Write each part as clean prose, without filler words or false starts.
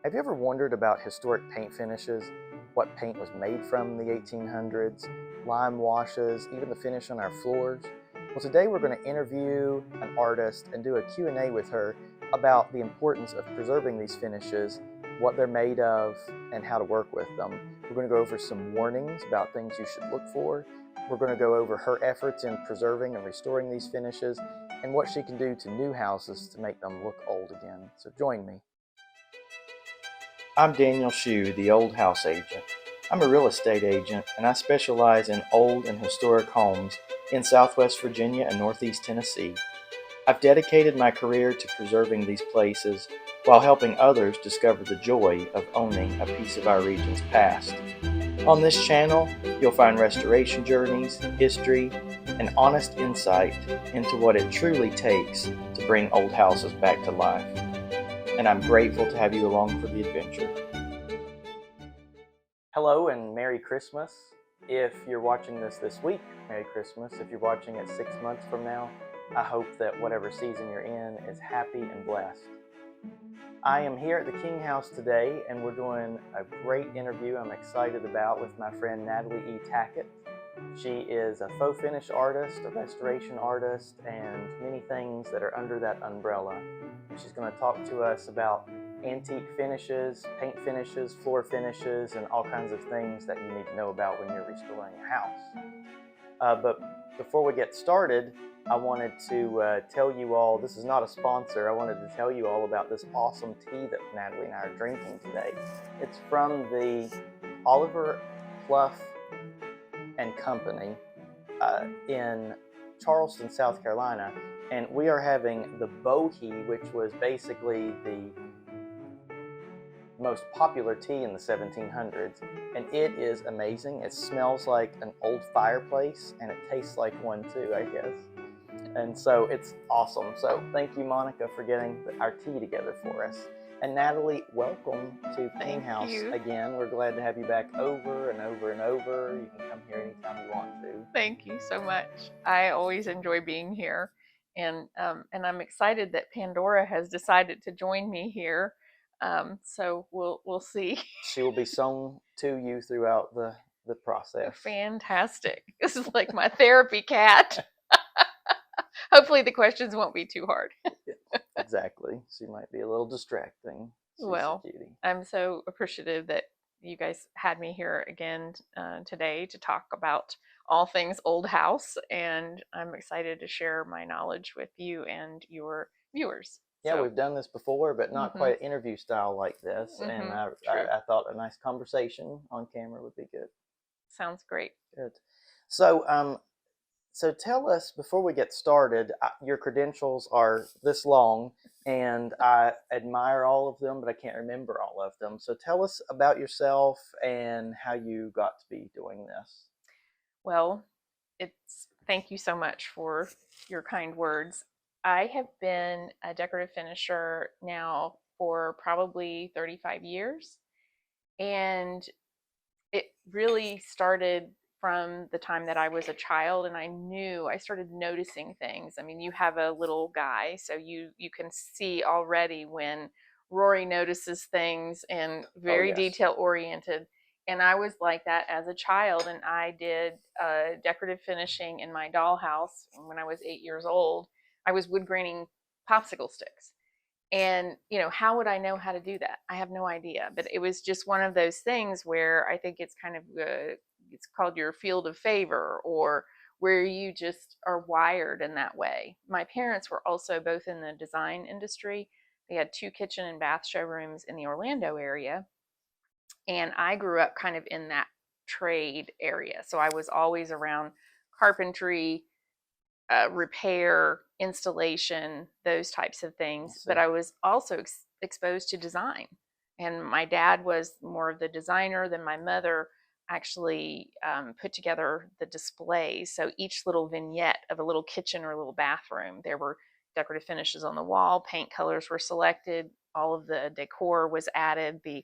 Have you ever wondered about historic paint finishes? What paint was made from in the 1800s, lime washes, even the finish on our floors? Well, today we're going to interview an artist and do a Q&A with her about the importance of preserving these finishes, what they're made of, and how to work with them. We're going to go over some warnings about things you should look for. We're going to go over her efforts in preserving and restoring these finishes and what she can do to new houses to make them look old again. So join me. I'm Daniel Shue, the Old House Agent. I'm a real estate agent and I specialize in old and historic homes in Southwest Virginia and Northeast Tennessee. I've dedicated my career to preserving these places while helping others discover the joy of owning a piece of our region's past. On this channel, you'll find restoration journeys, history, and honest insight into what it truly takes to bring old houses back to life. And I'm grateful to have you along for the adventure. Hello and Merry Christmas. If you're watching this week, Merry Christmas. If you're watching it 6 months from now, I hope that whatever season you're in is happy and blessed. I am here at the King House today and we're doing a great interview I'm excited about with my friend Natalie E. Tackett. She is a faux finish artist, a restoration artist, and many things that are under that umbrella. And she's going to talk to us about antique finishes, paint finishes, floor finishes, and all kinds of things that you need to know about when you're restoring a house. But before we get started, I wanted to tell you all, this is not a sponsor, I wanted to tell you all about this awesome tea that Natalie and I are drinking today. It's from the Oliver Clough and Company in Charleston, South Carolina, and we are having the bohea, which was basically the most popular tea in the 1700s, and it is amazing. It smells like an old fireplace and it tastes like one too, I guess. And so it's awesome. So thank you, Monica, for getting our tea together for us. And Natalie, welcome to King House again. We're glad to have you back over and over and over. You can come here anytime you want to. Thank you so much. I always enjoy being here, and I'm excited that Pandora has decided to join me here. So we'll see. She will be sewn to you throughout the process. Fantastic. This is like my therapy cat. Hopefully the questions won't be too hard. Exactly. She might be a little distracting. She's well, I'm so appreciative that you guys had me here again today to talk about all things old house, and I'm excited to share my knowledge with you and your viewers. Yeah, we've done this before, but not quite interview style like this, and I thought a nice conversation on camera would be good. Sounds great. Good. So tell us, before we get started, your credentials are this long, and I admire all of them, but I can't remember all of them. So tell us about yourself and how you got to be doing this. Well, thank you so much for your kind words. I have been a decorative finisher now for probably 35 years, and it really started from the time that I was a child, and I started noticing things. I mean, you have a little guy, so you can see already when Rory notices things and very detail oriented. And I was like that as a child, and I did decorative finishing in my dollhouse when I was 8 years old. I was wood graining popsicle sticks. And, how would I know how to do that? I have no idea. But it was just one of those things where I think it's kind of, it's called your field of favor, or where you just are wired in that way. My parents were also both in the design industry. They had 2 kitchen and bath showrooms in the Orlando area. And I grew up kind of in that trade area. So I was always around carpentry, repair, installation, those types of things. But I was also exposed to design. And my dad was more of the designer than my mother actually put together the displays. So each little vignette of a little kitchen or a little bathroom, there were decorative finishes on the wall, paint colors were selected, all of the decor was added, the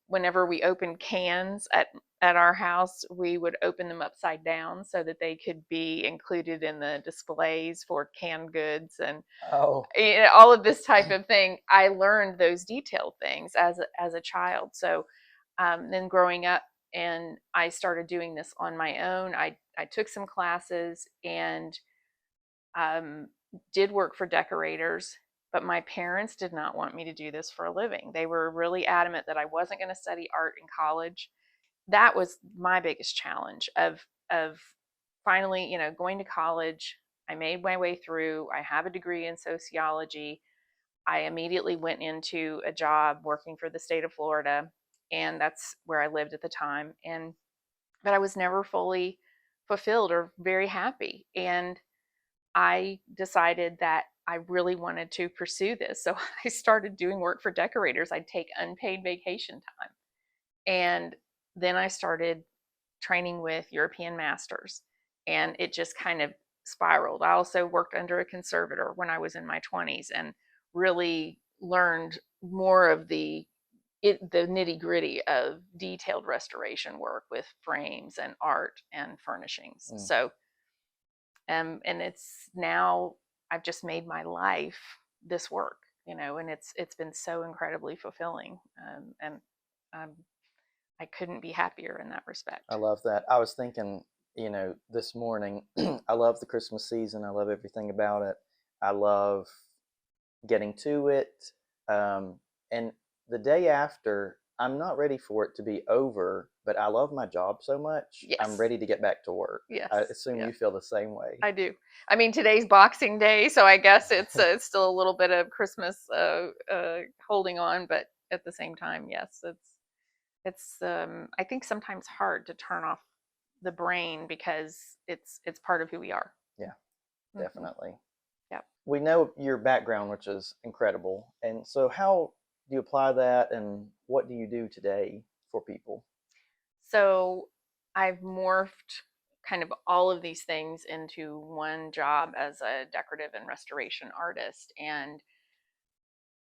whenever we opened cans at our house, we would open them upside down so that they could be included in the displays for canned goods and Oh, all of this type of thing. I learned those detailed things as a child. So then growing up, and I started doing this on my own. I took some classes and did work for decorators, but my parents did not want me to do this for a living. They were really adamant that I wasn't going to study art in college. That was my biggest challenge of finally, going to college. I made my way through. I have a degree in sociology. I immediately went into a job working for the state of Florida, and that's where I lived at the time. But I was never fully fulfilled or very happy. And I decided that I really wanted to pursue this. So I started doing work for decorators. I'd take unpaid vacation time. And then I started training with European masters, and it just kind of spiraled. I also worked under a conservator when I was in my 20s and really learned more of the nitty gritty of detailed restoration work with frames and art and furnishings. So and it's now I've just made my life this work, and it's been so incredibly fulfilling, and um, I couldn't be happier in that respect. I love that. I was thinking, this morning, I love the Christmas season. I love everything about it. I love getting to it. And the day after, I'm not ready for it to be over, but I love my job so much. Yes. I'm ready to get back to work. Yes. I assume you feel the same way. I do. I mean, today's Boxing Day, so I guess it's still a little bit of Christmas holding on, but at the same time, yes, it's I think sometimes hard to turn off the brain because it's part of who we are. Yeah, definitely. Yeah. We know your background, which is incredible. And so how do you apply that, and what do you do today for people? So I've morphed kind of all of these things into one job as a decorative and restoration artist. And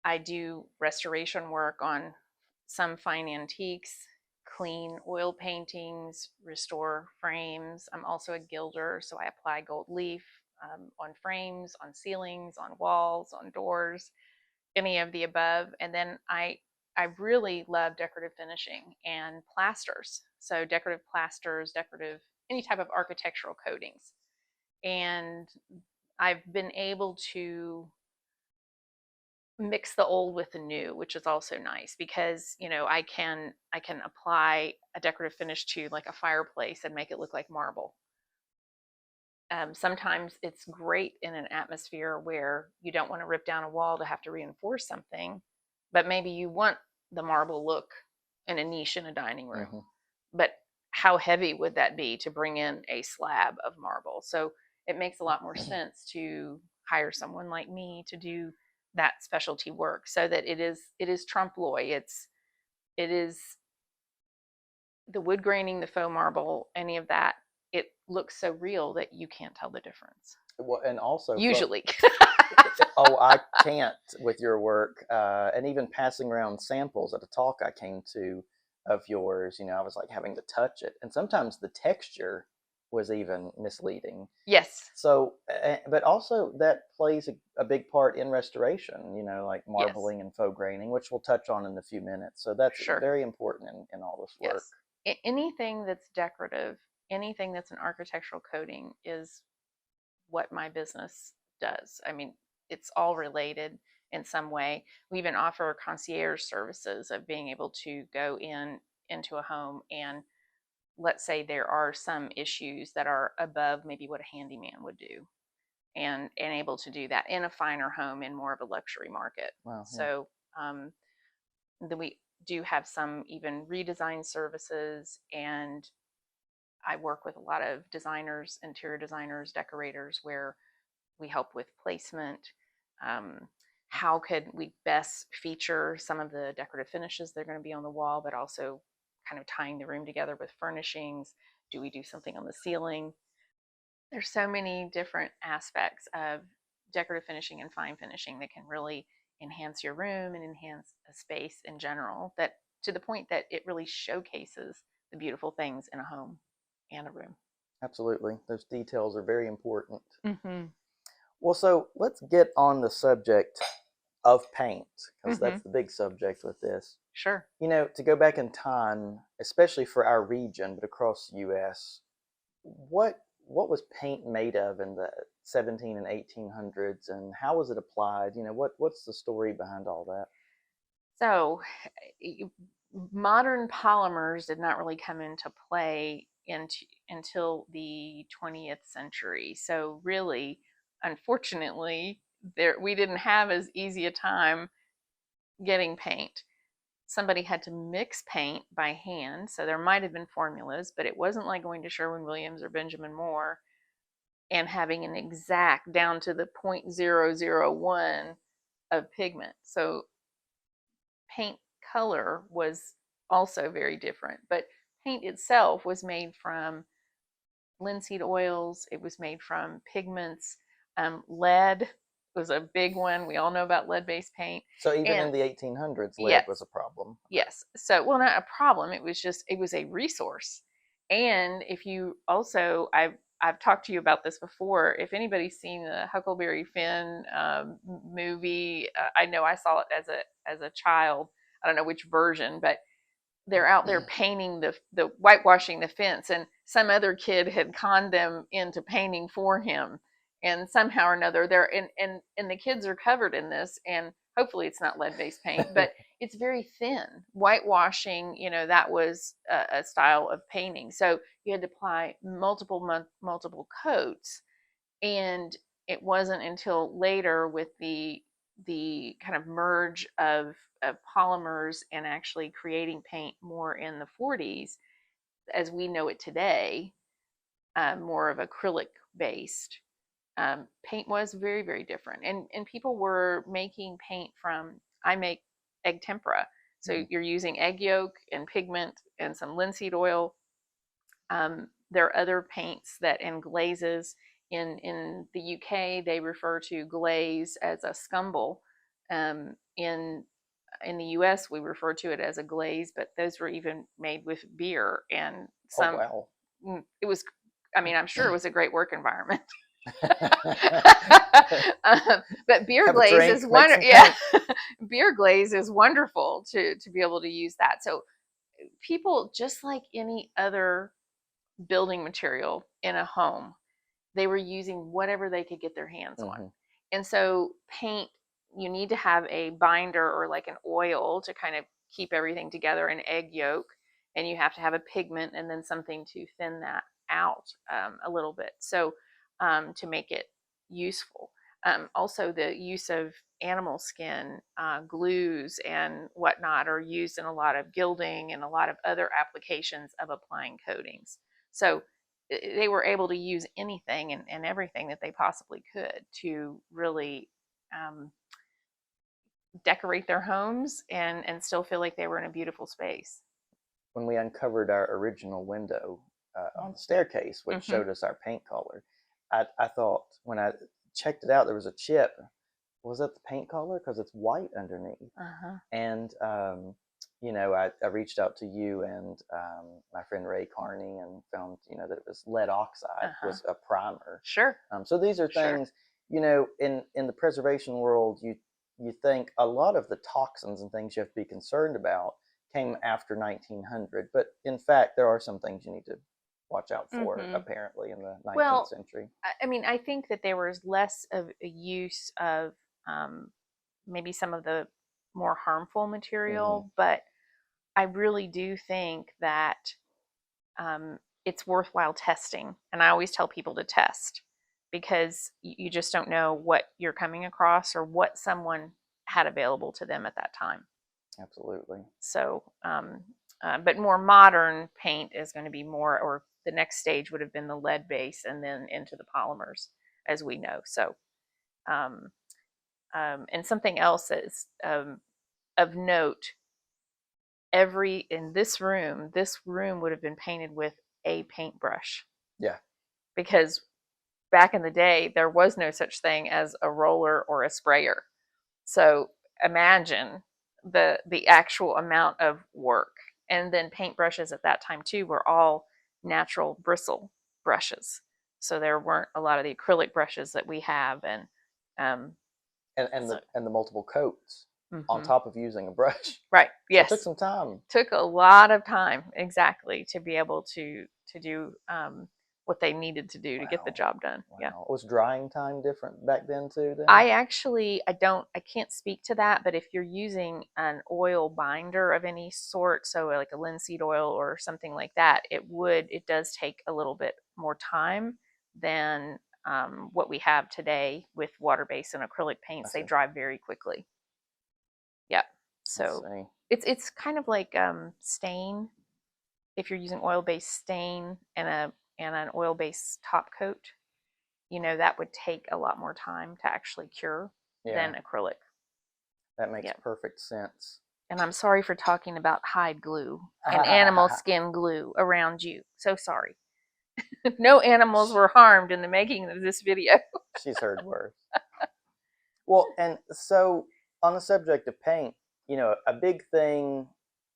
I do restoration work on some fine antiques, clean oil paintings, restore frames. I'm also a gilder, so I apply gold leaf on frames, on ceilings, on walls, on doors, any of the above. And then I really love decorative finishing and plasters. So decorative plasters, decorative, any type of architectural coatings. And I've been able to mix the old with the new, which is also nice because I can apply a decorative finish to like a fireplace and make it look like marble. Sometimes it's great in an atmosphere where you don't want to rip down a wall to have to reinforce something, but maybe you want the marble look in a niche in a dining room. Mm-hmm. But how heavy would that be to bring in a slab of marble? So it makes a lot more sense to hire someone like me to do that specialty work, so that it is trompe l'oeil. It is the wood graining, the faux marble, any of that. It looks so real that you can't tell the difference. Well, and also usually. Oh, I can't with your work, and even passing around samples at a talk I came to of yours. I was like having to touch it, and sometimes the texture was even misleading. Yes. So, but also that plays a big part in restoration, like marbling and faux graining, which we'll touch on in a few minutes. So that's very important in all this work. Yes. Anything that's decorative, anything that's an architectural coating is what my business does. I mean, it's all related in some way. We even offer concierge services of being able to go into a home, and let's say there are some issues that are above maybe what a handyman would do, and able to do that in a finer home in more of a luxury market. Wow, yeah. So then we do have some even redesign services, and I work with a lot of designers, interior designers, decorators, where we help with placement. How could we best feature some of the decorative finishes that are going to be on the wall, but also kind of tying the room together with furnishings? Do we do something on the ceiling? There's so many different aspects of decorative finishing and fine finishing that can really enhance your room and enhance a space in general that to the point that it really showcases the beautiful things in a home and a room. Absolutely. Those details are very important. Mm-hmm. Well, so let's get on the subject of paint, because Mm-hmm. that's the big subject with this. Sure. You know, to go back in time, especially for our region, but across the U.S., what was paint made of in the 17 and 1800s, and how was it applied? You know, what's the story behind all that? So, modern polymers did not really come into play until the 20th century. So, really, unfortunately, we didn't have as easy a time getting paint. Somebody had to mix paint by hand, so there might have been formulas, but it wasn't like going to Sherwin-Williams or Benjamin Moore and having an exact down to the 0.001 of pigment. So paint color was also very different, but paint itself was made from linseed oils, it was made from pigments. Lead was a big one. We all know about lead-based paint. So even And in the 1800s, lead yes, was a problem. yes. So, well, not a problem. It was a resource. And if you also, I've talked to you about this before. If anybody's seen the Huckleberry Finn movie, I know I saw it as a child. I don't know which version, but they're out there painting the whitewashing the fence, and some other kid had conned them into painting for him, and somehow or another they're and the kids are covered in this, and hopefully it's not lead-based paint, but it's very thin whitewashing. You know, that was a style of painting, so you had to apply multiple coats, and it wasn't until later with the kind of merge of polymers and actually creating paint more in the 40s as we know it today, more of acrylic based. Paint was very, very different. And people were making paint from, I make egg tempera. So you're using egg yolk and pigment and some linseed oil. There are other paints that and glazes. In the UK, they refer to glaze as a scumble. In the US, we refer to it as a glaze, but those were even made with beer and some. Oh, wow. It was, I mean, I'm sure it was a great work environment. But beer glaze is wonderful. Yeah, beer glaze is wonderful to be able to use that. So people, just like any other building material in a home, they were using whatever they could get their hands on. And so paint, you need to have a binder or like an oil to kind of keep everything together, an egg yolk, and you have to have a pigment and then something to thin that out a little bit, so to make it useful. Also, the use of animal skin glues and whatnot are used in a lot of gilding and a lot of other applications of applying coatings. So they were able to use anything and everything that they possibly could to really decorate their homes and still feel like they were in a beautiful space. When we uncovered our original window on the staircase, which showed us our paint color, I thought when I checked it out, there was a chip. Was that the paint color? Because it's white underneath. And you know, I reached out to you and my friend Ray Carney and found, you know, that it was lead oxide was a primer. Sure. So these are things, you know, in the preservation world, you think a lot of the toxins and things you have to be concerned about came after 1900, but in fact, there are some things you need to watch out for, apparently, in the 19th century. I mean, I think that there was less of a use of maybe some of the more harmful material, but I really do think that it's worthwhile testing. And I always tell people to test, because you just don't know what you're coming across or what someone had available to them at that time. Absolutely. So, but more modern paint is going to be more, or the next stage would have been the lead base and then into the polymers, as we know. So, and something else is of note, in this room would have been painted with a paintbrush. Yeah. Because back in the day, there was no such thing as a roller or a sprayer. So imagine the actual amount of work. And then paintbrushes at that time too were all natural bristle brushes, so there weren't a lot of the acrylic brushes that we have. And um, so, the multiple coats on mhm. top of using a brush. Right, So it took yes, some time. took a lot of time, exactly, to be able to do what they needed to do to get the Wow. job done. Yeah. Wow. Was drying time different back then too then? I can't speak to that, but if you're using an oil binder of any sort, so like a linseed oil or something like that, it does take a little bit more time than what we have today with water-based and acrylic paints. They dry very quickly. Yep. So it's kind of like stain. If you're using oil-based stain and an oil-based top coat, that would take a lot more time to actually cure than acrylic. That makes perfect sense. And I'm sorry for talking about hide glue and animal skin glue around you. So sorry. No animals were harmed in the making of this video. She's heard worse. Well, and so on the subject of paint, a big thing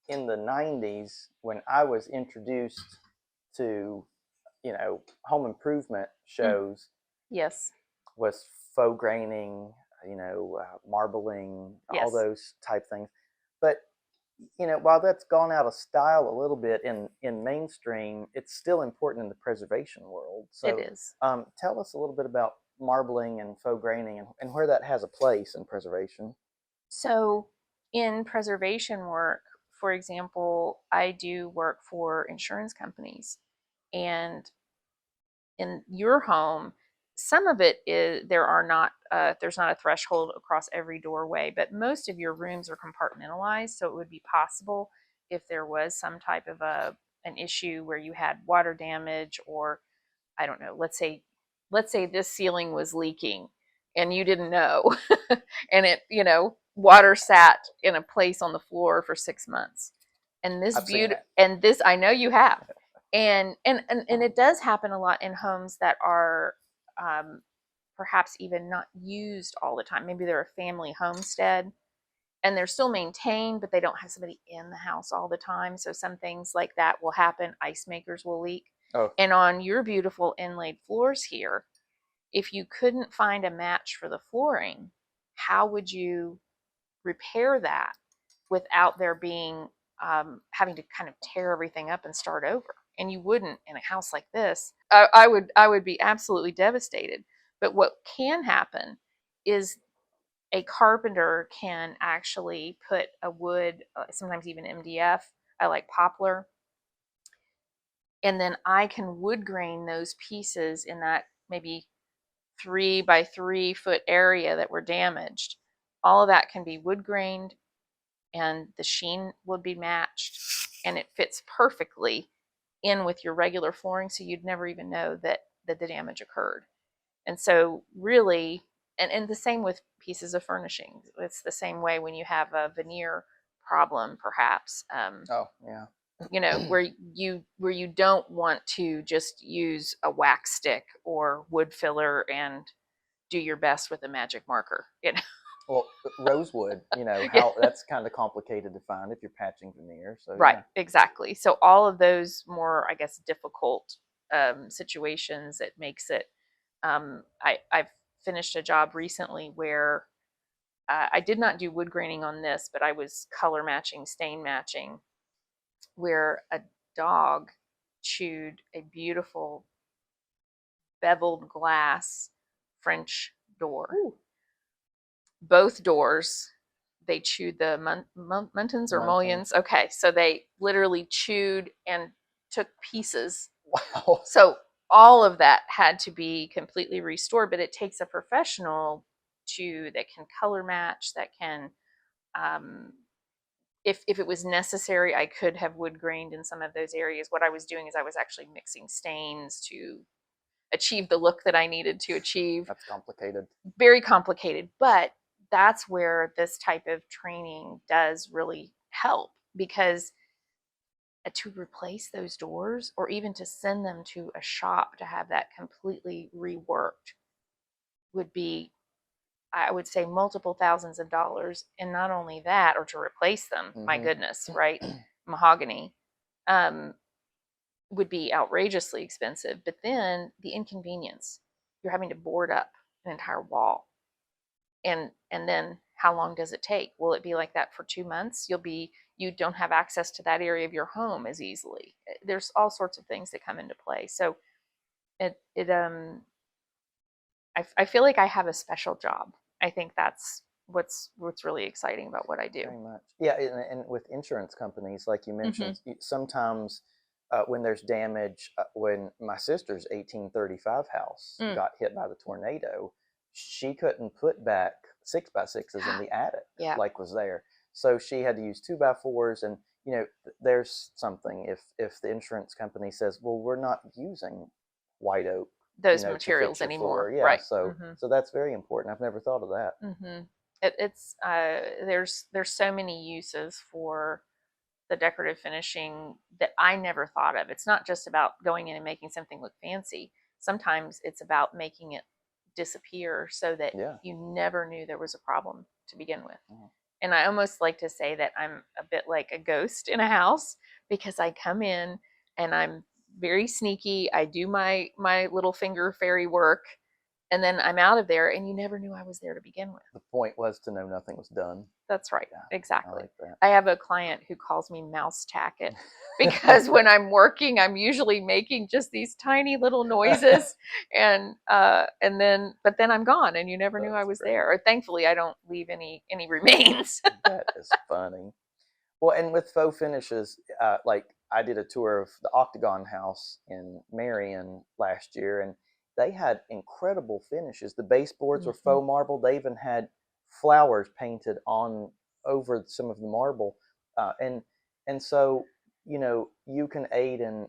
in the 90s when I was introduced to, home improvement shows. Yes. Was faux graining, marbling, all those type things. But, while that's gone out of style a little bit in mainstream, it's still important in the preservation world. So it is. Tell us a little bit about marbling and faux graining and where that has a place in preservation. So in preservation work, for example, I do work for insurance companies. And in your home, some of it is there's not a threshold across every doorway, but most of your rooms are compartmentalized, so it would be possible if there was some type of an issue where you had water damage, or I don't know, let's say this ceiling was leaking and you didn't know and it, water sat in a place on the floor for 6 months. And this I know you have. And it does happen a lot in homes that are perhaps even not used all the time. Maybe they're a family homestead and they're still maintained, but they don't have somebody in the house all the time. So some things like that will happen. Ice makers will leak. And on your beautiful inlaid floors here, if you couldn't find a match for the flooring, how would you repair that without there being having to kind of tear everything up and start over? And you wouldn't in a house like this. I would be absolutely devastated. But what can happen is a carpenter can actually put a wood, sometimes even MDF. I like poplar. And then I can wood grain those pieces in that maybe 3 by 3 foot area that were damaged. All of that can be wood grained and the sheen would be matched and it fits perfectly in with your regular flooring, so you'd never even know that the damage occurred. And so really, and the same with pieces of furnishings. It's the same way when you have a veneer problem, perhaps. Where you don't want to just use a wax stick or wood filler and do your best with a magic marker. Well, rosewood, how that's kind of complicated to find if you're patching veneer. So right, exactly. So all of those more, I guess, difficult situations, it makes it. I've finished a job recently where I did not do wood graining on this, but I was color matching, stain matching, where a dog chewed a beautiful beveled glass French door. Ooh. Both doors, they chewed the muntins or mullions. Okay, so they literally chewed and took pieces. Wow. So all of that had to be completely restored, but it takes a professional that can color match, that can, if it was necessary, I could have wood grained in some of those areas. What I was doing is I was actually mixing stains to achieve the look that I needed to achieve. That's complicated. Very complicated, but that's where this type of training does really help, because to replace those doors or even to send them to a shop to have that completely reworked would be I would say multiple thousands of dollars. And not only that, or to replace them, my goodness, right? Mahogany would be outrageously expensive. But then the inconvenience, you're having to board up an entire wall. And then how long does it take? Will it be like that for 2 months? You don't have access to that area of your home as easily. There's all sorts of things that come into play. So I feel like I have a special job. I think that's what's really exciting about what I do. Very much. Yeah, and with insurance companies, like you mentioned, sometimes when there's damage, when my sister's 1835 house got hit by the tornado, she couldn't put back 6x6s in the attic like was there. So she had to use 2x4s, and there's something if the insurance company says, well, we're not using white oak, those materials anymore. Yeah, right. So that's very important. I've never thought of that. It's there's so many uses for the decorative finishing that I never thought of. It's not just about going in and making something look fancy. Sometimes it's about making it disappear so that you never knew there was a problem to begin with. And I almost like to say that I'm a bit like a ghost in a house, because I come in and I'm very sneaky. I do my little finger fairy work, and then I'm out of there, and you never knew I was there to begin with. The point was to know nothing was done. That's right. Yeah, exactly. I like that. I have a client who calls me Mouse Tackett because when I'm working, I'm usually making just these tiny little noises, and then I'm gone, and you never knew I was there. Or thankfully, I don't leave any remains. That is funny. Well, and with faux finishes, like I did a tour of the Octagon House in Marion last year, and they had incredible finishes. The baseboards were faux marble. They even had flowers painted on over some of the marble, and so you can aid in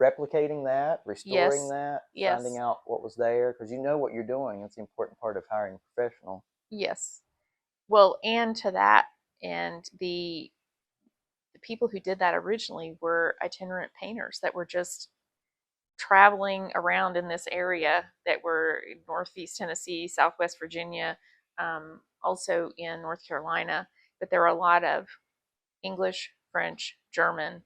replicating that, restoring that, finding out what was there, because you know what you're doing. It's the important part of hiring a professional. Yes. Well, and to that, and the people who did that originally were itinerant painters that were just traveling around in this area, that were in Northeast Tennessee, Southwest Virginia, also in North Carolina. But there were a lot of English, French, German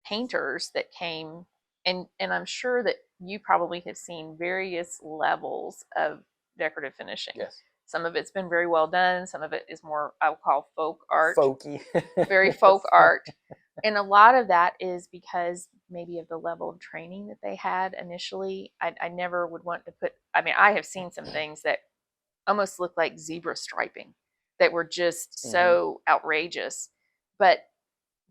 painters that came, and I'm sure that you probably have seen various levels of decorative finishing. Yes. Some of it's been very well done. Some of it is more, I'll call folk art. Folky. Very folk art. And a lot of that is because maybe of the level of training that they had initially. I never would want to put, I have seen some things that almost look like zebra striping that were just so outrageous. But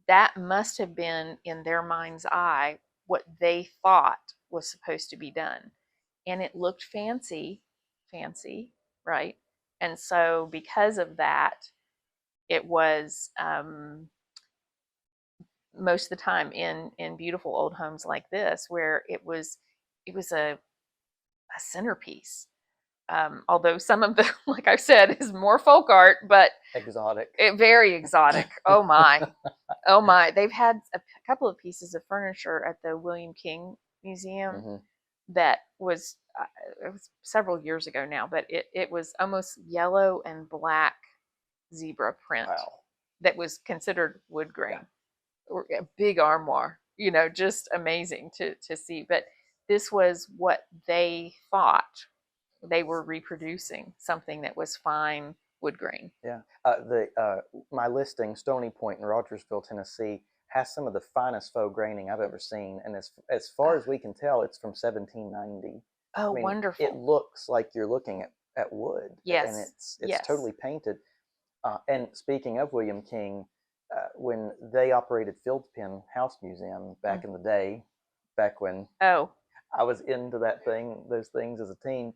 that must have been, in their mind's eye, what they thought was supposed to be done. And it looked fancy, right? And so because of that, it was most of the time in beautiful old homes like this, where it was a centerpiece. Although some of the, like I've said, is more folk art, but exotic. Very exotic. Oh my. Oh my. They've had a couple of pieces of furniture at the William King Museum that was, it was several years ago now, but it was almost yellow and black zebra print that was considered wood grain. Or a big armoire, just amazing to see. But this was what they thought. They were reproducing something that was fine wood grain. Yeah. My listing, Stony Point in Rogersville, Tennessee, has some of the finest faux graining I've ever seen. And as far as we can tell, it's from 1790. Oh, wonderful. It looks like you're looking at wood. Yes. And it's totally painted. And speaking of William King, when they operated Fieldspin House Museum back in the day, back when I was into those things as a teen,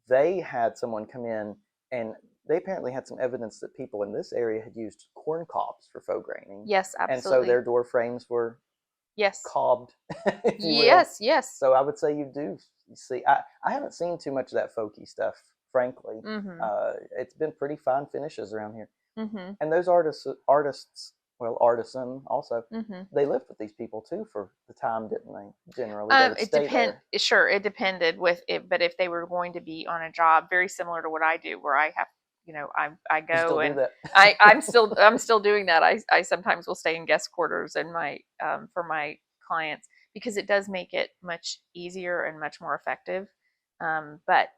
they had someone come in, and they apparently had some evidence that people in this area had used corn cobs for faux graining. Yes, absolutely. And so their door frames were cobbed, if you will. Yes. So I would say you do see, I haven't seen too much of that folky stuff, frankly. It's been pretty fine finishes around here. And those artists Well, artisan also. Hmm. They lived with these people too for the time, didn't they? Generally, they would stay there. Sure, it depended with it, but if they were going to be on a job very similar to what I do, where I have, I You still go do and that? I'm still doing that. I sometimes will stay in guest quarters and my for my clients because it does make it much easier and much more effective. But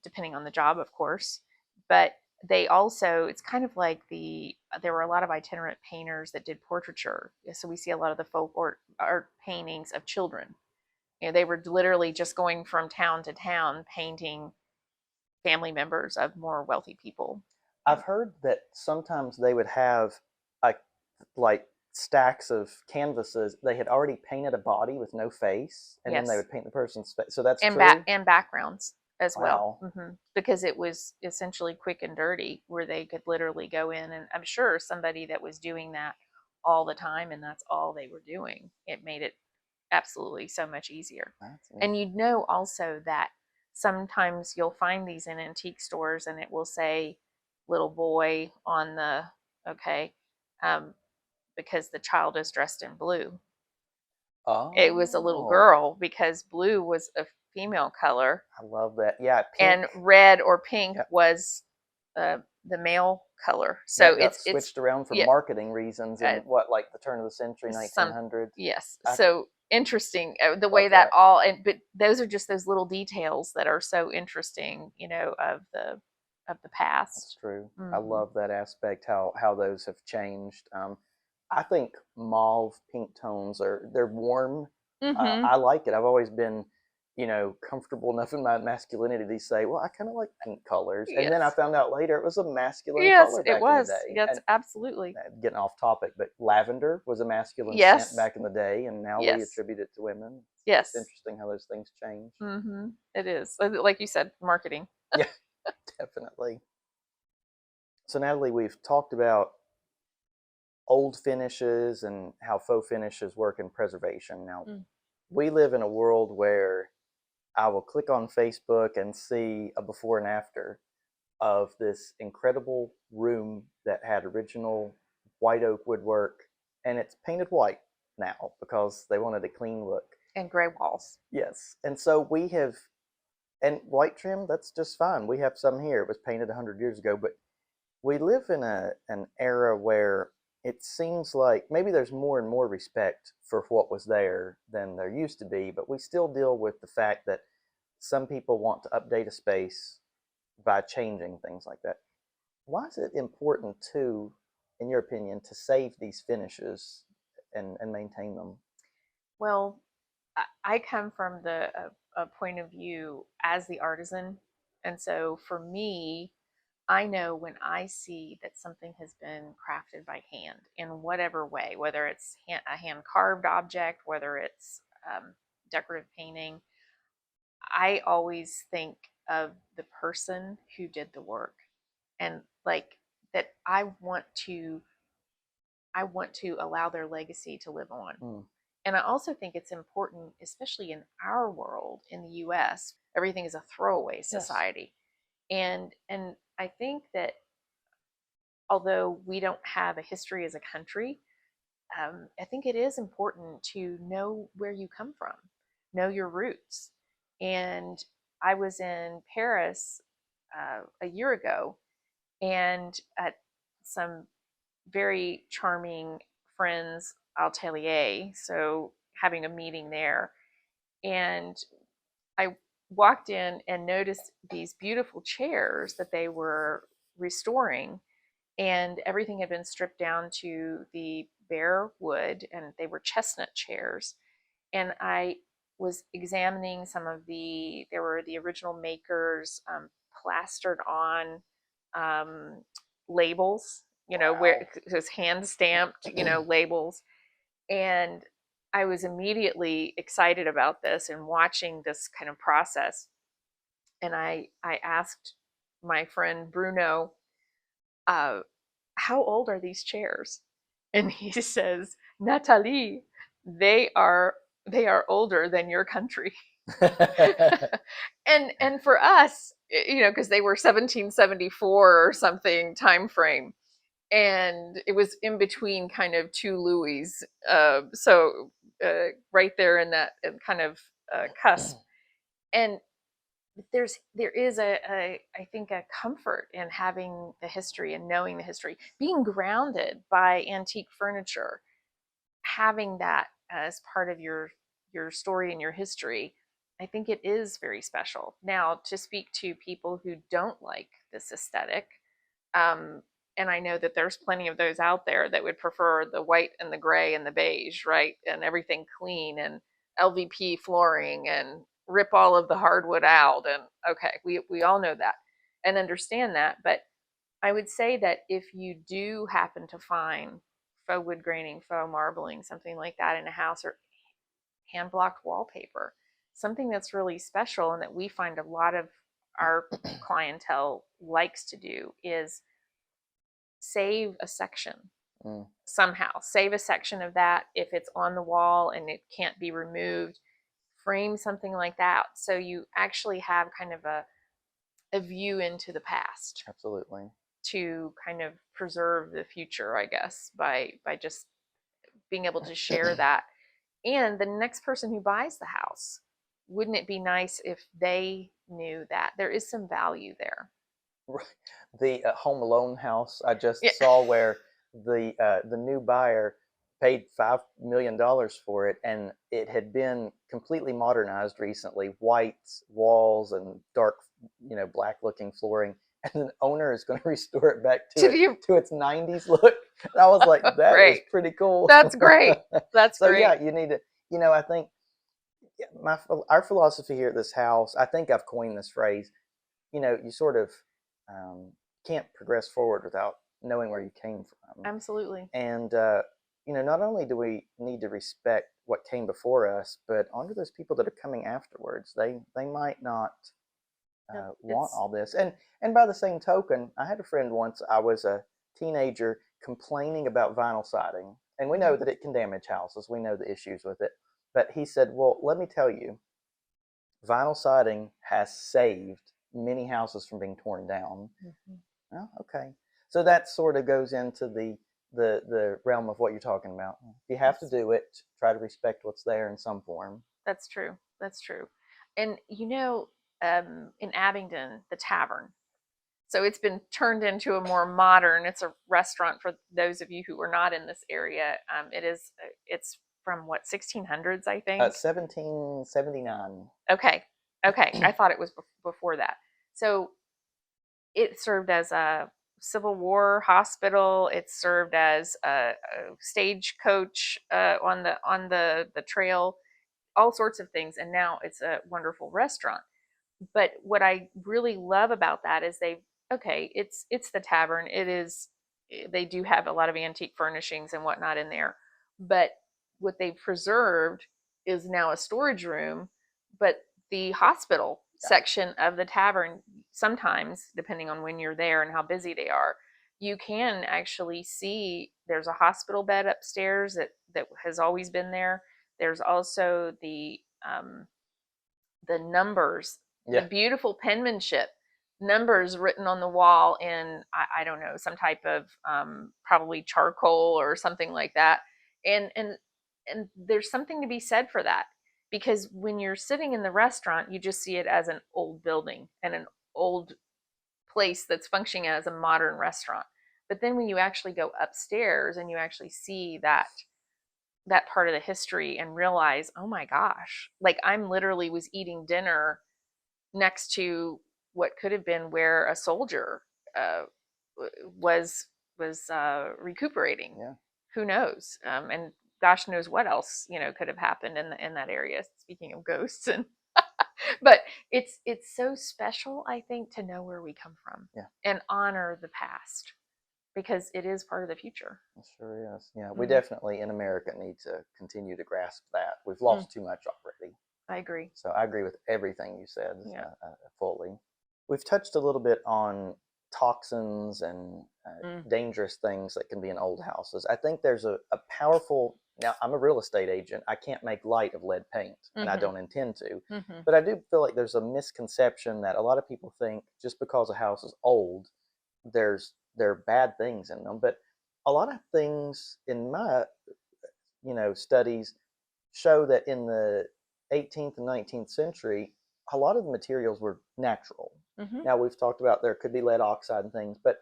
depending on the job, of course. But they also, it's kind of like there were a lot of itinerant painters that did portraiture. So we see a lot of the folk art paintings of children. They were literally just going from town to town painting family members of more wealthy people. I've heard that sometimes they would have like like stacks of canvases. They had already painted a body with no face, and then they Yes, would paint the person's face. So that's and true. and backgrounds as well. Wow, Because it was essentially quick and dirty, where they could literally go in, and I'm sure somebody that was doing that all the time, and that's all they were doing. It made it absolutely so much easier. that's And you'd know also that sometimes you'll find these in antique stores, and it will say little boy on the, okay, um, because the child is dressed in blue. It was a little oh, girl because blue was a female color, I love that. Yeah, pink. and red or pink Yep. was the male color. So That got it's switched around for yeah, marketing reasons in what, like the turn of the century, some 1900s. yes. I So interesting the way love that that. all, and but those are just those little details that are so interesting, of the That's past. true. I Hmm. love that aspect, how those have changed. I think mauve pink tones they're warm. Hmm. I like it. I've always been, comfortable enough in my masculinity to say, well, I kind of like pink colors. And then I Yes. found out later it was a masculine Yes, color it back in the was. day. Yes, And absolutely. getting off topic, but lavender was a masculine scent Yes. back in the day, and now we Yes. attribute it to women. It's Yes. interesting how those things change. It is. Like you said, marketing. Yeah, definitely. So, Natalie, we've talked about old finishes and how faux finishes work in preservation. Now, Mm. we live in a world where I will click on Facebook and see a before and after of this incredible room that had original white oak woodwork, and it's painted white now because they wanted a clean look. And gray walls. Yes, and so we have, and white trim, that's just fine. We have some here. It was painted 100 years ago, but we live in an era where it seems like maybe there's more and more respect for what was there than there used to be, but we still deal with the fact that some people want to update a space by changing things like that. Why is it important to, in your opinion, to save these finishes and maintain them? Well, I come from a point of view as the artisan. And so for me, I know when I see that something has been crafted by hand in whatever way, whether it's a hand carved object, whether it's decorative painting, I always think of the person who did the work, and like that I want to allow their legacy to live on. Mm. And I also think it's important, especially in our world in the US, everything is a throwaway Yes. society. And I think that although we don't have a history as a country, I think it is important to know where you come from, know your roots. And I was in Paris a year ago, and at some very charming friends atelier, so having a meeting there. And I walked in and noticed these beautiful chairs that they were restoring, and everything had been stripped down to the bare wood, and they were chestnut chairs. And I was examining there were the original makers plastered on labels, where Wow. it was hand stamped, labels. And I was immediately excited about this and watching this kind of process. And I asked my friend Bruno, uh, how old are these chairs? And he says, Natalie, they are older than your country. And for us, because they were 1774 or something time frame. and it was in between kind of two Louis. Right there in that kind of cusp. And there is I think a comfort in having the history and knowing the history, being grounded by antique furniture, having that as part of your story and your history. I think it is very special. Now, to speak to people who don't like this aesthetic, and I know that there's plenty of those out there that would prefer the white and the gray and the beige, right? And everything clean and LVP flooring and rip all of the hardwood out. And okay, we all know that and understand that. But I would say that if you do happen to find faux wood graining, faux marbling, something like that in a house, or hand blocked wallpaper, something that's really special and that we find a lot of our clientele likes to do is save a section somehow. Save a section of that if it's on the wall and it can't be removed. Frame something like that so you actually have kind of a view into the past. Absolutely. To kind of preserve the future, I guess, by just being able to share that. And the next person who buys the house, wouldn't it be nice if they knew that there is some value there? Right. The Home Alone house I just Yeah. saw, where the new buyer paid $5 million for it, and it had been completely modernized recently, white walls and dark, black looking flooring, and the owner is going to restore it back to its 90s look. And I was like, that is pretty cool. That's great. That's so great. Yeah, you need to, I think our philosophy here at this house, I think I've coined this phrase, you sort of can't progress forward without knowing where you came from. Absolutely. And not only do we need to respect what came before us, but honor those people that are coming afterwards. They might not want all this. And by the same token, I had a friend once, I was a teenager, complaining about vinyl siding. And we know that it can damage houses. We know the issues with it. But he said, well, let me tell you, vinyl siding has saved many houses from being torn down. Oh, okay. So that sort of goes into the realm of what you're talking about. If you have to do it, try to respect what's there in some form. That's true. That's true. And in Abingdon, the tavern. So it's been turned into a more modern. It's a restaurant for those of you who are not in this area. It's from what, 1600s, I think. 1779. Okay. I thought it was before that. So it served as a Civil War hospital. It served as a stagecoach on the trail, all sorts of things. And now it's a wonderful restaurant. But what I really love about that is it's the tavern. They do have a lot of antique furnishings and whatnot in there. But what they've preserved is now a storage room. But the hospital section of the tavern, sometimes, depending on when you're there and how busy they are, you can actually see there's a hospital bed upstairs that has always been there. There's also the numbers, the beautiful penmanship, numbers written on the wall in, I don't know, some type of probably charcoal or something like that. And there's something to be said for that, because when you're sitting in the restaurant, you just see it as an old building and an old place that's functioning as a modern restaurant. But then when you actually go upstairs and you actually see that part of the history and realize, oh my gosh, like I'm literally was eating dinner next to what could have been where a soldier was recuperating. Yeah. Who knows? And gosh knows what else could have happened in that area. Speaking of ghosts, and but it's so special, I think, to know where we come from and honor the past, because it is part of the future. It sure is. Yeah, we definitely in America need to continue to grasp that. We've lost too much already. I agree. So I agree with everything you said fully. We've touched a little bit on toxins and dangerous things that can be in old houses. I think there's a powerful, now I'm a real estate agent. I can't make light of lead paint, and I don't intend to. But I do feel like there's a misconception that a lot of people think just because a house is old, there are bad things in them. But a lot of things in my, studies show that in the 18th and 19th century, a lot of the materials were natural. Mm-hmm. Now we've talked about there could be lead oxide and things, but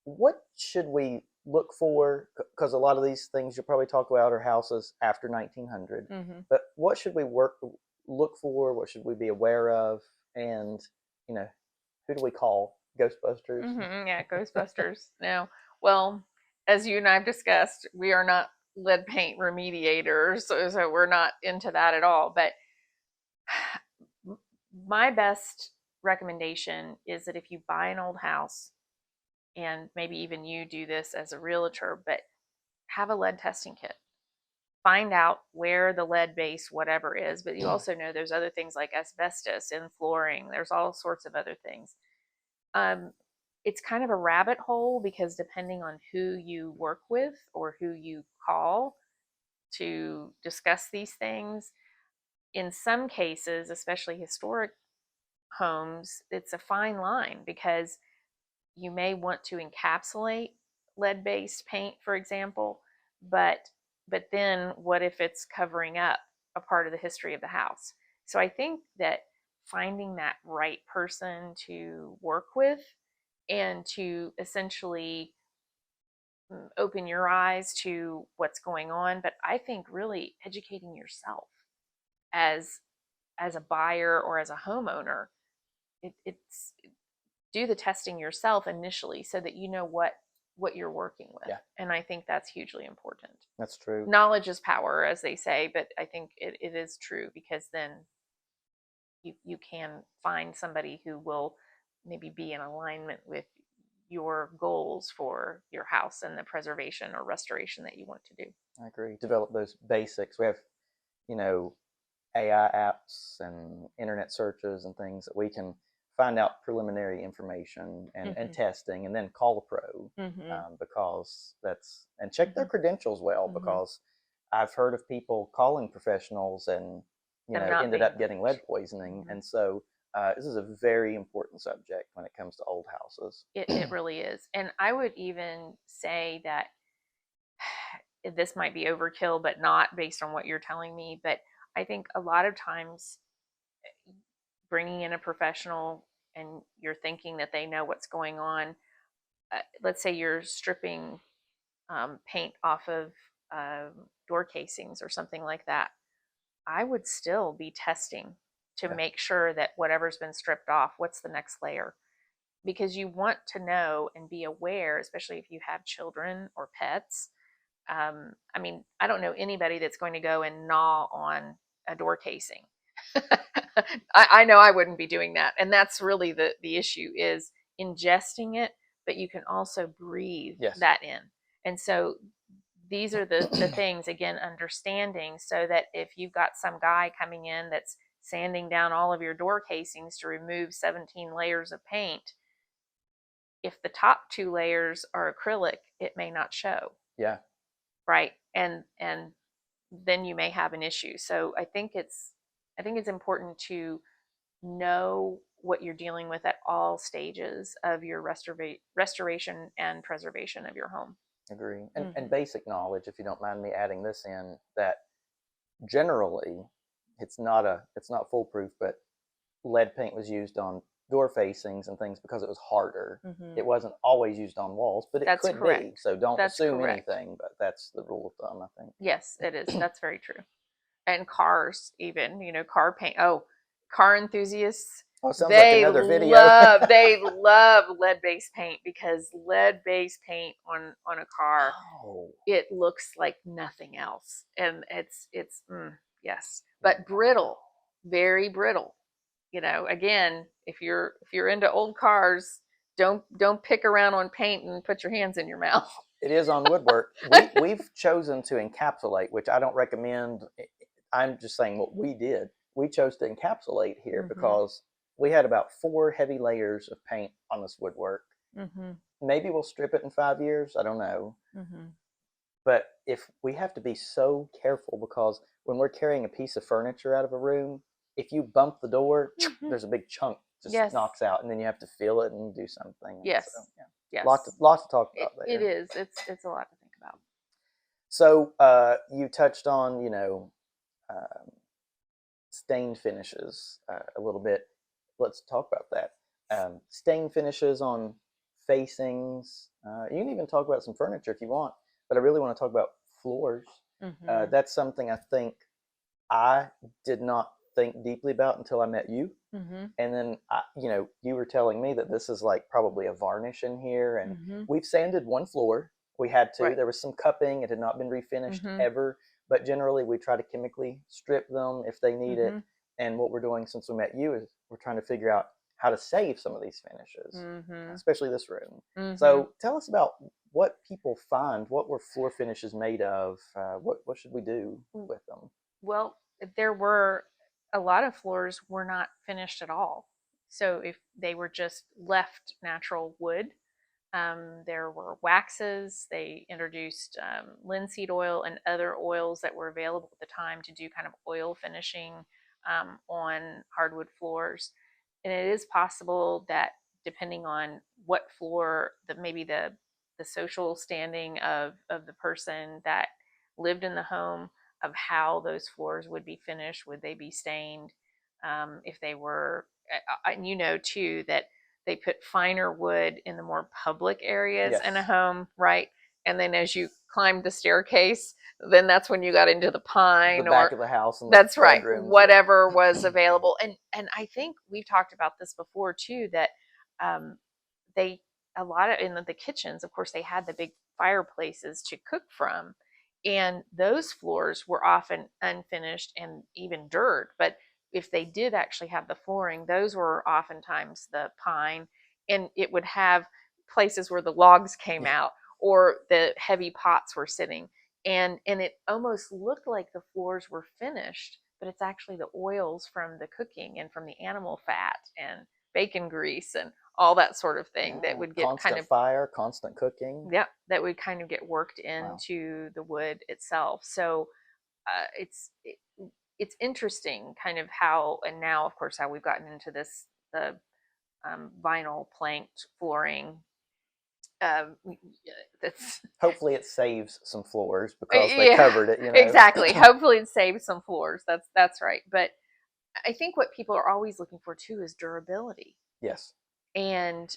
what should we look for? Because a lot of these things you'll probably talk about are houses after 1900. Mm-hmm. But what should we look for? What should we be aware of? And who do we call? Ghostbusters. Mm-hmm. Yeah, Ghostbusters. Now, well, as you and I have discussed, we are not lead paint remediators, so we're not into that at all. But my best recommendation is that if you buy an old house, and maybe even you do this as a realtor, but have a lead testing kit. Find out where the lead base whatever is, but you also know there's other things like asbestos in flooring. There's all sorts of other things. It's kind of a rabbit hole because depending on who you work with or who you call to discuss these things, in some cases, especially historic homes, it's a fine line because you may want to encapsulate lead-based paint, for example, but then what if it's covering up a part of the history of the house? So I think that finding that right person to work with and to essentially open your eyes to what's going on, but I think really educating yourself as a buyer or as a homeowner, it's do the testing yourself initially so that you know what you're working with. Yeah. And I think that's hugely important. That's true. Knowledge is power, as they say, but I think it is true because then you can find somebody who will maybe be in alignment with your goals for your house and the preservation or restoration that you want to do. I agree. Develop those basics. We have, AI apps and internet searches and things that we can find out preliminary information and testing, and then call a pro because and check their credentials well, because I've heard of people calling professionals and ended up getting lead poisoning, and so this is a very important subject when it comes to old houses. It really is, and I would even say that this might be overkill, but not based on what you're telling me. But I think a lot of times bringing in a professional and you're thinking that they know what's going on. Let's say you're stripping paint off of door casings or something like that. I would still be testing to make sure that whatever's been stripped off, what's the next layer? Because you want to know and be aware, especially if you have children or pets. I mean, I don't know anybody that's going to go and gnaw on a door casing. I know I wouldn't be doing that. And that's really the issue is ingesting it, but you can also breathe that in. And so these are the things, again, understanding so that if you've got some guy coming in that's sanding down all of your door casings to remove 17 layers of paint, if the top 2 layers are acrylic, it may not show. Yeah. Right. And then you may have an issue. So I think it's important to know what you're dealing with at all stages of your restoration and preservation of your home. Agree. And basic knowledge, if you don't mind me adding this in, that generally it's not foolproof, but lead paint was used on door facings and things because it was harder. It wasn't always used on walls, but it could be. So don't assume anything, but that's the rule of thumb, I think. Yes, it is. That's very true. And cars, even, car paint. Oh, car enthusiasts. Oh, sounds like another video. They love lead-based paint because lead-based paint on a car, it looks like nothing else, and it's yes, but brittle, very brittle. Again, if you're into old cars, don't pick around on paint and put your hands in your mouth. It is on woodwork. We've chosen to encapsulate, which I don't recommend. I'm just saying what we did. We chose to encapsulate here because we had about 4 heavy layers of paint on this woodwork. Maybe we'll strip it in 5 years. I don't know. But if we have to be so careful, because when we're carrying a piece of furniture out of a room, if you bump the door, there's a big chunk just knocks out, and then you have to feel it and do something. Yes. So, Yes. Lots to talk about It there. is. It's a lot to think about. So you touched on, um, stain finishes a little bit. Let's talk about that. Stain finishes on facings. You can even talk about some furniture if you want, but I really want to talk about floors. Mm-hmm. That's something I think I did not think deeply about until I met you. Mm-hmm. And then, you were telling me that this is like probably a varnish in here, and Mm-hmm. we've sanded one floor. We had to. Right. There was some cupping. It had not been refinished Mm-hmm. ever, but generally we try to chemically strip them if they need Mm-hmm. it. And what we're doing since we met you is we're trying to figure out how to save some of these finishes, Mm-hmm. especially this room. Mm-hmm. So tell us about what people find. What were floor finishes made of? What should we do with them? Well, there were a lot of floors were not finished at all. So if they were just left natural wood, there were waxes. They introduced linseed oil and other oils that were available at the time to do kind of oil finishing on hardwood floors. And it is possible that depending on what floor, maybe the social standing of the person that lived in the home, of how those floors would be finished, would they be stained, if they were, and too that they put finer wood in the more public areas in a Yes. home, right? And then as you climbed the staircase, then that's when you got into the The pine, back or of the house and the that's right, bedrooms. whatever was available. And I think we've talked about this before too, that um, they a lot of in the kitchens, of course, they had the big fireplaces to cook from, and those floors were often unfinished and even dirt. But if they did actually have the flooring, those were oftentimes the pine, and it would have places where the logs came Yeah. out or the heavy pots were sitting, and it almost looked like the floors were finished, but it's actually the oils from the cooking and from the animal fat and bacon grease and all that sort of thing that Yeah. would get kind Constant of, fire, constant cooking. yep, that would kind of get worked Wow. into the wood itself. So it's interesting kind of how, and now of course how we've gotten into this, the vinyl planked flooring. um, that's Hopefully it saves some floors because they yeah, covered it, exactly. Hopefully it saves some floors. That's right. But I think what people are always looking for too is durability, Yes. and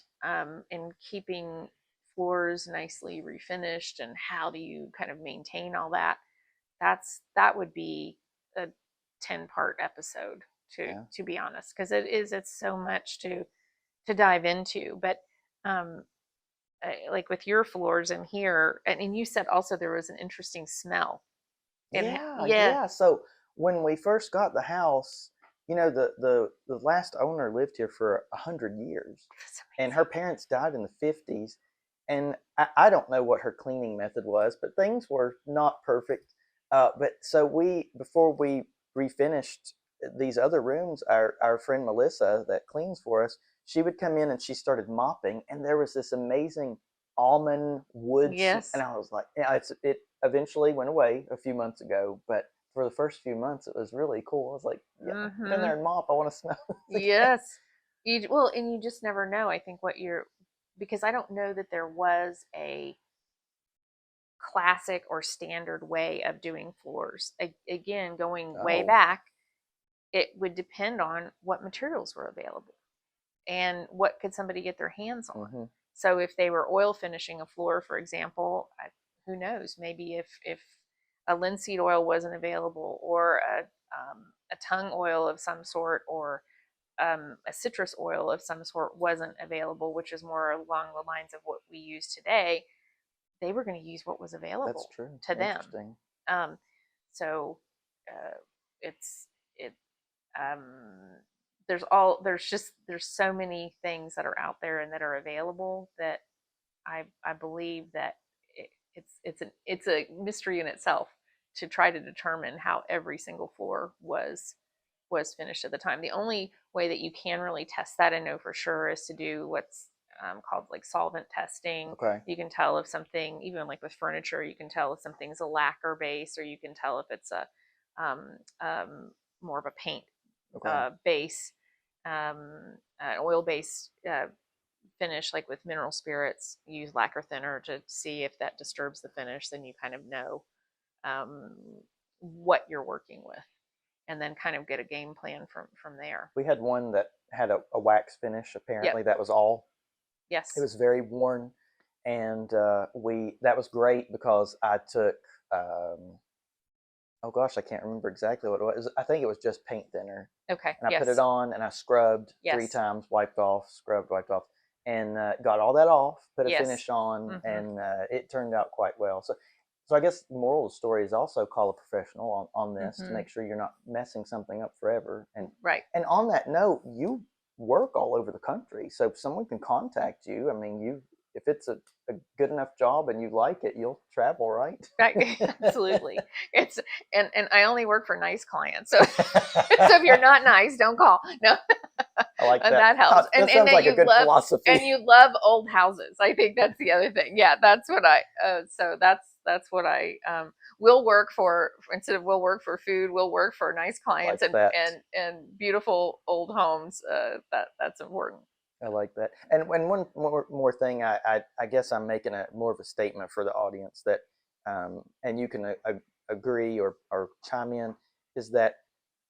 keeping floors nicely refinished, and how do you kind of maintain all that. That would be a 10-part episode, to Yeah. to be honest, because it's so much to dive into. But um like with your floors in here, and you said also there was an interesting smell. And Yeah, yeah, yeah. So when we first got the house, the last owner lived here for 100 years, that's and her parents died in the 50s. And I don't know what her cleaning method was, but things were not perfect. But so before we refinished these other rooms, our friend Melissa that cleans for us, she would come in and she started mopping, and there was this amazing almond wood, amazing. and Yes. I was like, yeah, it eventually went away a few months ago, but for the first few months it was really cool. I was like, yeah, get in Mm-hmm. there and mop. I want to smell this again. Yes. Well, and you just never know. I think what you're, because I don't know that there was a classic or standard way of doing floors. Again, going way Oh, back, it would depend on what materials were available and what could somebody get their hands on. mm-hmm. So if they were oil finishing a floor, for example, who knows? Maybe if a linseed oil wasn't available, or a tung oil of some sort, or a citrus oil of some sort wasn't available, which is more along the lines of what we use today, they were going to use what was That's available true. to them. Interesting. Um, so uh, it's it um, there's so many things that are out there and that are available, that I believe that it's a mystery in itself to try to determine how every single floor was finished at the time. The only way that you can really test that and know for sure is to do what's called like solvent testing. Okay. You can tell if something, even like with furniture, you can tell if something's a lacquer base, or you can tell if it's a um, more of a paint Okay. base, an oil based finish, like with mineral spirits, use lacquer thinner to see if that disturbs the finish. Then you kind of know what you're working with, and then kind of get a game plan from there. We had one that had a wax finish. Apparently, Yep. that was all. Yes. It was very worn, and that was great because I took. Oh gosh, I can't remember exactly what it was. I think it was just paint thinner. Okay. And I put Yes. it on and I scrubbed 3 Yes. times, wiped off, scrubbed, wiped off, and got all that off, put a Yes. finish on, Mhm. and it turned out quite well. So I guess the moral of the story is also call a professional on this to Mhm. make sure you're not messing something up forever. Right. And on that note, you work all over the country, so if someone can contact you, I mean, if it's a good enough job and you like it, you'll travel, right? Right. Absolutely. It's and I only work for nice clients. So so if you're not nice, don't call. No. I like that. That helps. That sounds that like a you good love philosophy. and you love old houses. I think that's the other thing. Yeah, that's what I so that's what I will work for. Instead of we'll work for food, we'll work for nice clients Like that. and beautiful old homes. That's important. I like that. And one more thing, I guess I'm making more of a statement for the audience that, and you can agree or chime in, is that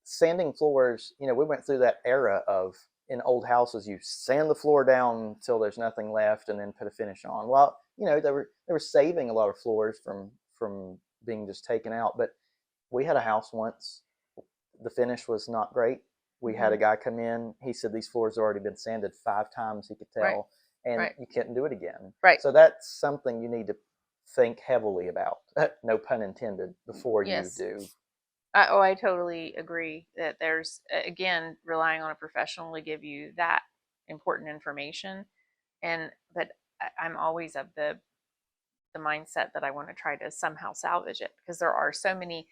sanding floors, we went through that era of in old houses, you sand the floor down until there's nothing left and then put a finish on. Well, they were saving a lot of floors from being just taken out. But we had a house once, the finish was not great. We had a guy come in. He said these floors had already been sanded 5 times. He could tell, Right. and Right. you couldn't do it again. Right. So that's something you need to think heavily about. No pun intended. Before Yes. you do. I totally agree that there's again relying on a professional to give you that important information, but I'm always of the mindset that I want to try to somehow salvage it, because there are so many.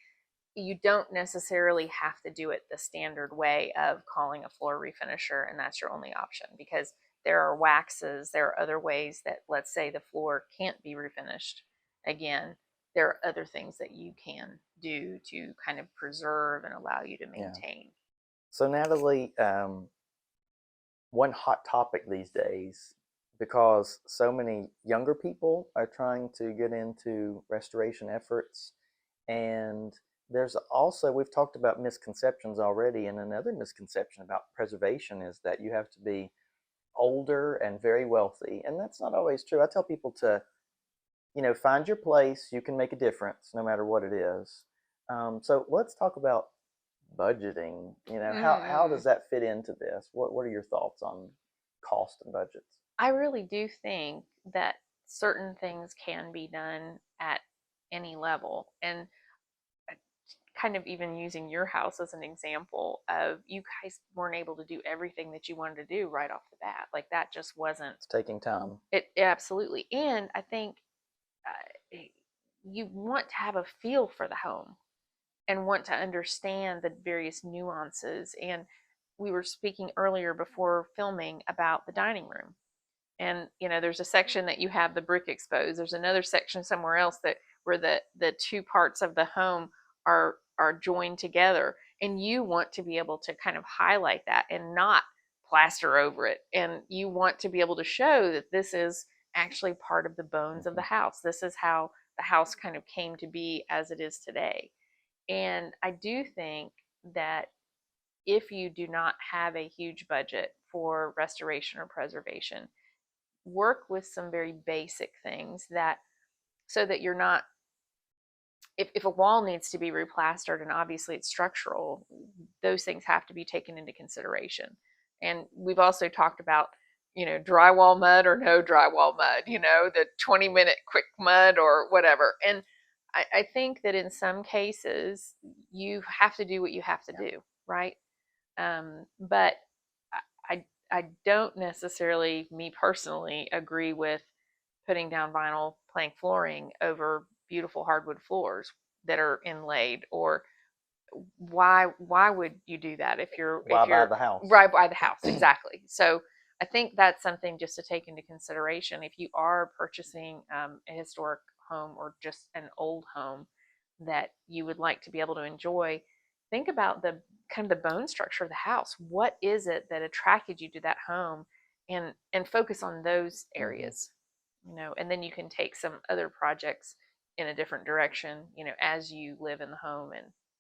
You don't necessarily have to do it the standard way of calling a floor refinisher and that's your only option, because there are waxes, there are other ways that, let's say the floor can't be refinished again, there are other things that you can do to kind of preserve and allow you to maintain. So Natalie, one hot topic these days, because so many younger people are trying to get into restoration efforts, and there's also, we've talked about misconceptions already, and another misconception about preservation is that you have to be older and very wealthy, and that's not always true. I tell people to, find your place. You can make a difference no matter what it is. So let's talk about budgeting. How does that fit into this? What are your thoughts on cost and budgets? I really do think that certain things can be done at any level, and kind of even using your house as an example of, you guys weren't able to do everything that you wanted to do right off the bat. Like that just wasn't. It's taking time. It absolutely. And I think you want to have a feel for the home and want to understand the various nuances. And we were speaking earlier before filming about the dining room. And there's a section that you have the brick exposed. There's another section somewhere else that where the two parts of the home are joined together, and you want to be able to kind of highlight that and not plaster over it. And you want to be able to show that this is actually part of the bones of the house. This is how the house kind of came to be as it is today. And I do think that if you do not have a huge budget for restoration or preservation, work with some very basic things so that you're not, if a wall needs to be replastered and obviously it's structural, those things have to be taken into consideration. And we've also talked about, drywall mud or no drywall mud, the 20-minute quick mud or whatever. And I think that in some cases you have to do what you have to do, right? But I don't necessarily, me personally, agree with putting down vinyl plank flooring over beautiful hardwood floors that are inlaid. Or why would you do that if you're Buy the house? Right by the house, exactly. So I think that's something just to take into consideration if you are purchasing a historic home or just an old home that you would like to be able to enjoy. Think about the kind of the bone structure of the house. What is it that attracted you to that home? and focus on those areas, you know, and then you can take some other projects in a different direction, you know, as you live in the home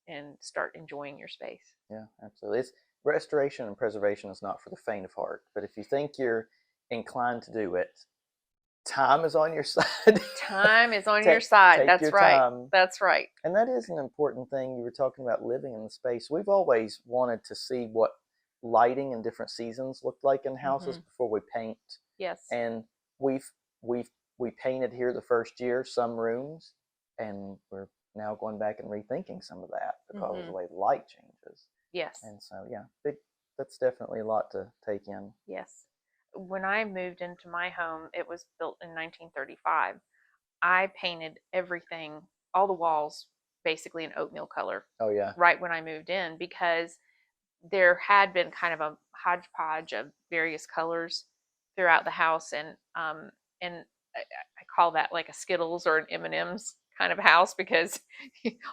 and start enjoying your space. Yeah, absolutely. It's restoration and preservation is not for the faint of heart, but if you think you're inclined to do it, time is on your side. Time is on your side. That's your right. time. That's right. And that is an important thing. You were talking about living in the space. We've always wanted to see what lighting in different seasons looked like in houses before we paint. Yes. And we painted here the first year some rooms, and we're now going back and rethinking some of that because of the way the light changes. Yes. And so yeah, that's definitely a lot to take in. Yes. When I moved into my home, it was built in 1935. I painted everything, all the walls, basically in oatmeal color. Oh yeah. Right when I moved in, because there had been kind of a hodgepodge of various colors throughout the house, and I call that like a Skittles or an M&M's kind of house, because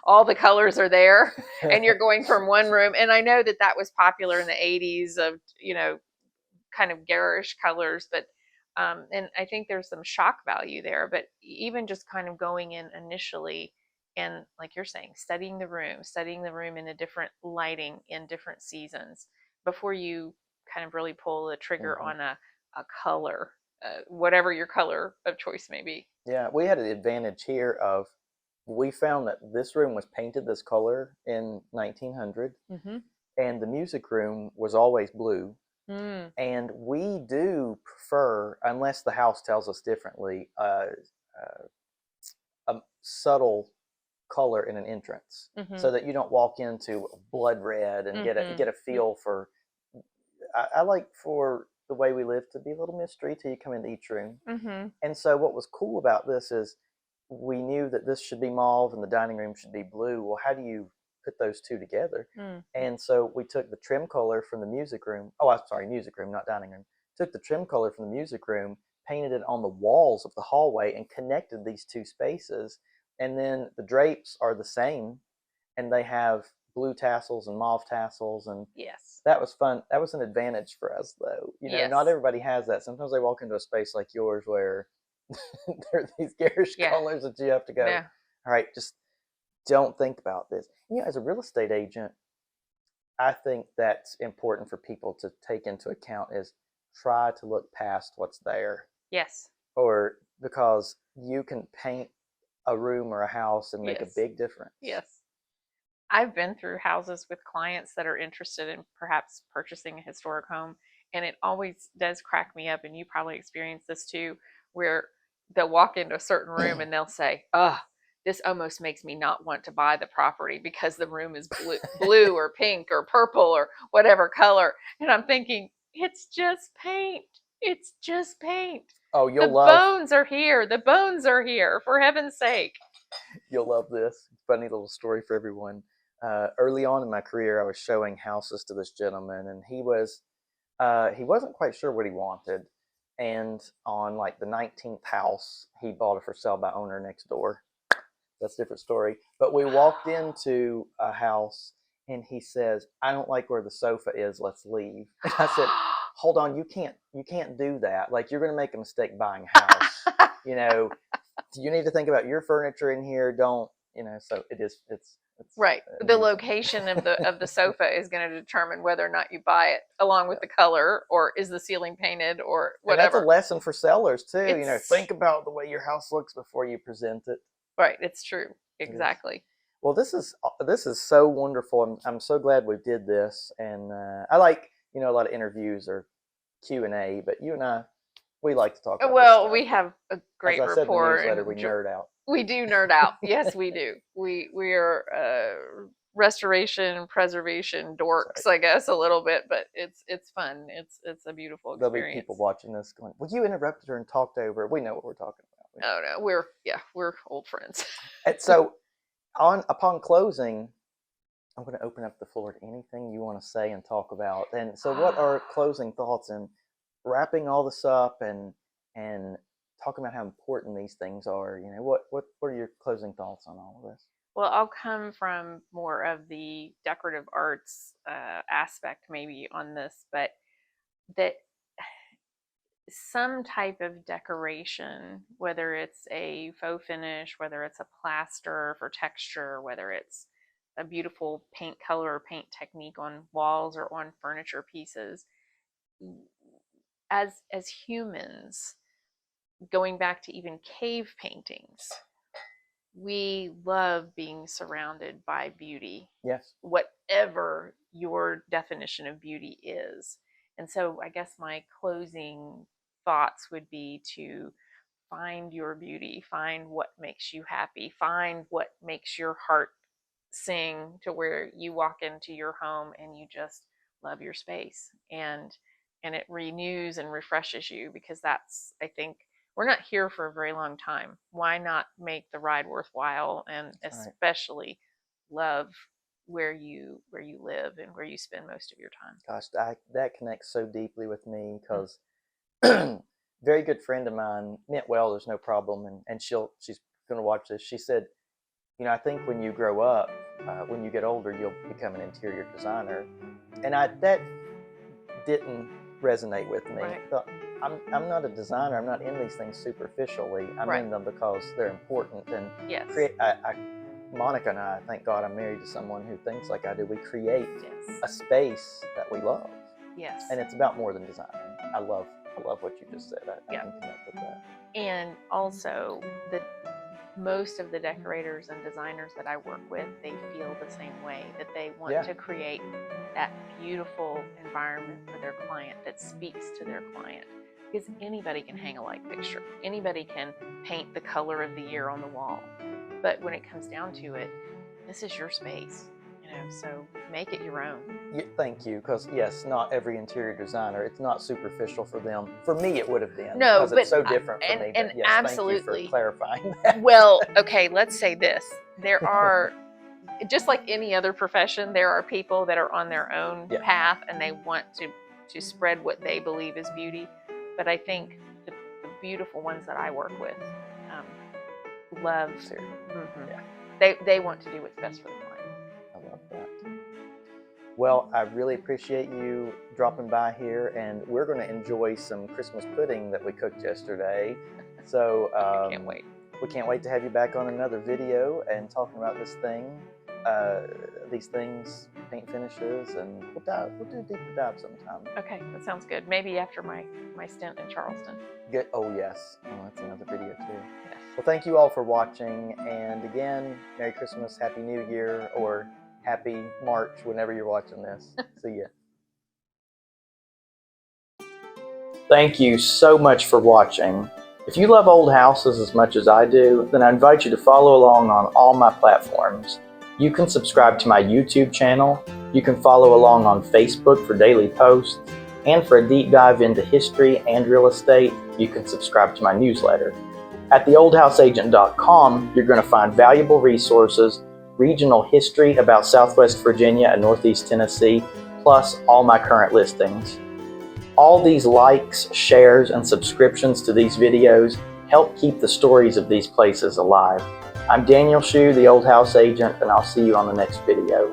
all the colors are there and you're going from one room. And I know that was popular in the 80s of, you know, kind of garish colors, but and I think there's some shock value there. But even just kind of going in initially and, like you're saying, studying the room in a different lighting in different seasons before you kind of really pull the trigger on a color, whatever your color of choice may be. Yeah, we had an advantage here of, we found that this room was painted this color in 1900, and the music room was always blue. And we do prefer, unless the house tells us differently, a subtle color in an entrance, so that you don't walk into blood red and get a feel for. I like for the way we live to be a little mystery till you come into each room. And so what was cool about this is we knew that this should be mauve and the dining room should be blue. Well, how do you put those two together? And so we took the trim color from the music room. Oh, I'm sorry, music room, not dining room. Took the trim color from the music room, painted it on the walls of the hallway, and connected these two spaces. And then the drapes are the same, and they have blue tassels and mauve tassels, and yes, that was fun. That was an advantage for us, though. You know, not everybody has that. Sometimes they walk into a space like yours where there are these garish colors that you have to go, all right, just don't think about this. You know, as a real estate agent, I think that's important for people to take into account, is try to look past what's there. Yes. Or because you can paint a room or a house and make a big difference. Yes. I've been through houses with clients that are interested in perhaps purchasing a historic home, and it always does crack me up, and you probably experience this too, where they'll walk into a certain room and they'll say, "Oh, this almost makes me not want to buy the property because the room is blue or pink or purple or whatever color." And I'm thinking, it's just paint. It's just paint. Oh, the bones are here. The bones are here, for heaven's sake. You'll love this. Funny little story for everyone. Early on in my career, I was showing houses to this gentleman, and he wasn't quite sure what he wanted. And on like the 19th house, he bought a for sale by owner next door. That's a different story. But we walked into a house, and he says, "I don't like where the sofa is. Let's leave." And I said, "Hold on, you can't do that. Like, you're going to make a mistake buying a house. You know, you need to think about your furniture in here. Don't, you know." So it's right. The location of the sofa is going to determine whether or not you buy it, along with the color, or is the ceiling painted, or whatever. And that's a lesson for sellers too. You know, think about the way your house looks before you present it. Right. It's true. Exactly. Well, this is so wonderful. I'm so glad we did this, and I like, you know, a lot of interviews or Q&A, but you and I, we like to talk about well, we have a great rapport. As I said in the newsletter, we nerd out. We do nerd out. Yes, we do. We are restoration, preservation dorks, I guess, a little bit, but it's fun. It's a beautiful experience. There'll be people watching this going, "Well, you interrupted her and talked over." We know what we're talking about. Oh no, we're old friends. And so, upon closing, I'm going to open up the floor to anything you want to say and talk about. And so, what are closing thoughts in wrapping all this up and talking about how important these things are? You know, what are your closing thoughts on all of this? Well, I'll come from more of the decorative arts aspect maybe on this, but that some type of decoration, whether it's a faux finish, whether it's a plaster for texture, whether it's a beautiful paint color or paint technique on walls or on furniture pieces. As humans, going back to even cave paintings, we love being surrounded by beauty. Yes. Whatever your definition of beauty is. And so I guess my closing thoughts would be to find your beauty, find what makes you happy, find what makes your heart sing, to where you walk into your home and you just love your space, and it renews and refreshes you, because that's, I think, we're not here for a very long time. Why not make the ride worthwhile, and especially love where you live and where you spend most of your time. Gosh, that connects so deeply with me, because very good friend of mine, meant well, there's no problem, and she's going to watch this. She said, you know, I think when you grow up, when you get older, you'll become an interior designer. And that didn't resonate with me. Right. I'm not a designer. I'm not in these things superficially. I'm in them because they're important. And yes. Monica and I, thank God I'm married to someone who thinks like I do. We create a space that we love. Yes. And it's about more than design. I love what you just said. I can connect with that. And also, most of the decorators and designers that I work with, they feel the same way, that they want to create that beautiful environment for their client that speaks to their client. Because anybody can hang a light fixture. Anybody can paint the color of the year on the wall. But when it comes down to it, this is your space, you know, so make it your own. Yeah, thank you, because yes, not every interior designer, it's not superficial for them. For me, it would have been. No, because it's so different for me. And yes, absolutely. Thank you for clarifying that. Well, okay, let's say this. There are, just like any other profession, there are people that are on their own path, and they want to spread what they believe is beauty. But I think the beautiful ones that I work with love. They want to do what's best for the client. I love that. Well, I really appreciate you dropping by here, and we're going to enjoy some Christmas pudding that we cooked yesterday. So I can't wait. We can't wait to have you back on another video and talking about these things, paint finishes, and we'll do a deeper dive sometime. Okay, that sounds good. Maybe after my stint in Charleston. Good. Oh yes, that's another video too. Yes. Well, thank you all for watching, and again, Merry Christmas, Happy New Year, or Happy March whenever you're watching this. See ya. Thank you so much for watching. If you love old houses as much as I do, then I invite you to follow along on all my platforms. You can subscribe to my YouTube channel, you can follow along on Facebook for daily posts, and for a deep dive into history and real estate, you can subscribe to my newsletter. At theoldhouseagent.com, you're going to find valuable resources, regional history about Southwest Virginia and Northeast Tennessee, plus all my current listings. All these likes, shares, and subscriptions to these videos help keep the stories of these places alive. I'm Daniel Shue, the Old House Agent, and I'll see you on the next video.